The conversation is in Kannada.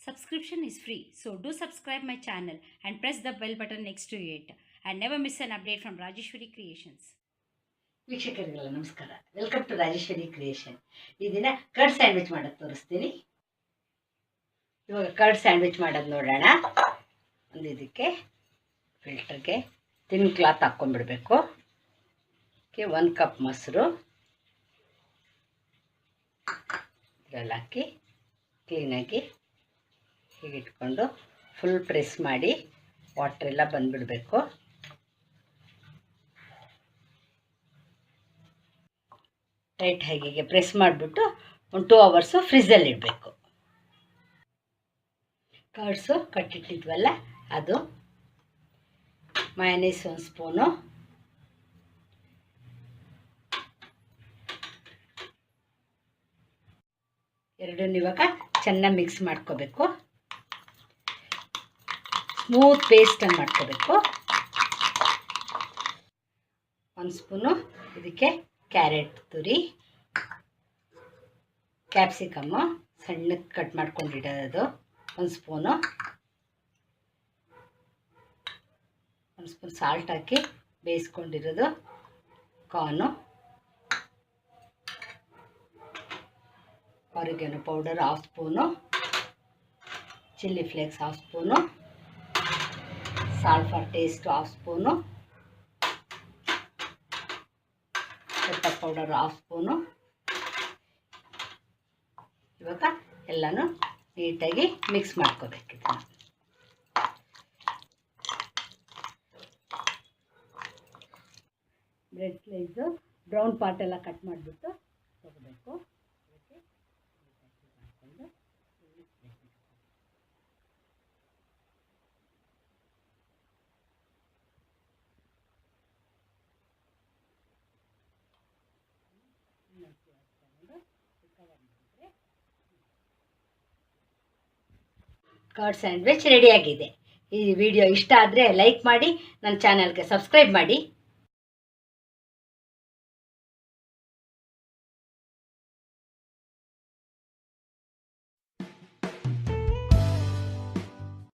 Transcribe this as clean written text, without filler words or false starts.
Subscription is free, so do subscribe my channel and press the bell button next to it and never miss an update from Rajeshwari Creations. ವೀಕ್ಷಕರಿಗೆಲ್ಲ ನಮಸ್ಕಾರ. Welcome to Rajeshwari creation. ಈ ದಿನ ಕರ್ಡ್ ಸ್ಯಾಂಡ್ವಿಚ್ ಮಾಡೋದು ತೋರಿಸ್ತೀನಿ. ಇವಾಗ ಕರ್ಡ್ ಸ್ಯಾಂಡ್ವಿಚ್ ಮಾಡೋದು ನೋಡೋಣ. ಒಂದು ಇದಕ್ಕೆ ಫಿಲ್ಟರ್ಗೆ ತಿನ್ ಕ್ಲಾತ್ ಹಾಕ್ಕೊಂಡ್ಬಿಡ್ಬೇಕು. ಓಕೆ, 1 ಕಪ್ ಮೊಸರು ಇದರಲ್ಲಿ ಹಾಕಿ ಕ್ಲೀನಾಗಿ ಹೀಗೆ ಇಟ್ಕೊಂಡು ಫುಲ್ ಪ್ರೆಸ್ ಮಾಡಿ ವಾಟ್ರೆಲ್ಲ ಬಂದುಬಿಡಬೇಕು. ಟೈಟ್ ಹೀಗೆ ಪ್ರೆಸ್ ಮಾಡಿಬಿಟ್ಟು ಒಂದು 2 ಅವರ್ಸು ಫ್ರಿಜ್ಜಲ್ಲಿ ಇಡಬೇಕು. ಕರ್ಡ್ಸು ಕಟ್ಟಿಟ್ಟಿದ್ವಲ್ಲ ಅದು, ಮಯೋನೈಸ್ 1 ಸ್ಪೂನು, ಎರಡನ್ನು ಇವಾಗ ಚೆನ್ನಾಗಿ ಮಿಕ್ಸ್ ಮಾಡ್ಕೋಬೇಕು. ಸ್ಮೂತ್ ಪೇಸ್ಟನ್ನು ಮಾಡ್ಕೋಬೇಕು. 1 ಸ್ಪೂನು ಇದಕ್ಕೆ ಕ್ಯಾರೆಟ್ ತುರಿ, ಕ್ಯಾಪ್ಸಿಕಮ್ಮು ಸಣ್ಣಕ್ಕೆ ಕಟ್ ಮಾಡ್ಕೊಂಡಿಡೋದು 1 ಸ್ಪೂನು, 1 ಸ್ಪೂನ್ ಸಾಲ್ಟ್ ಹಾಕಿ ಬೇಯಿಸ್ಕೊಂಡಿರೋದು corn, oregano powder 1/2 spoon, chilli flakes 1/2 spoon, salt for taste 1/2 spoon, pepper powder 1/2 spoon. ಇವಾಗ ಎಲ್ಲನೂ ನೀಟಾಗಿ ಮಿಕ್ಸ್ ಮಾಡ್ಕೋಬೇಕು. ಇದನ್ನು ಬ್ರೆಡ್ ಸ್ಲೈಸು ಬ್ರೌನ್ ಪಾರ್ಟ್ ಎಲ್ಲ ಕಟ್ ಮಾಡಿಬಿಟ್ಟು ತಗೋಬೇಕು. ಮಾಡಿಕೊಂಡು ಕರ್ಡ್ ಸ್ಯಾಂಡ್ವಿಚ್ ರೆಡಿಯಾಗಿದೆ. ಈ ವಿಡಿಯೋ ಇಷ್ಟ ಆದರೆ ಲೈಕ್ ಮಾಡಿ, ನನ್ನ ಚಾನಲ್ಗೆ ಸಬ್ಸ್ಕ್ರೈಬ್ ಮಾಡಿ.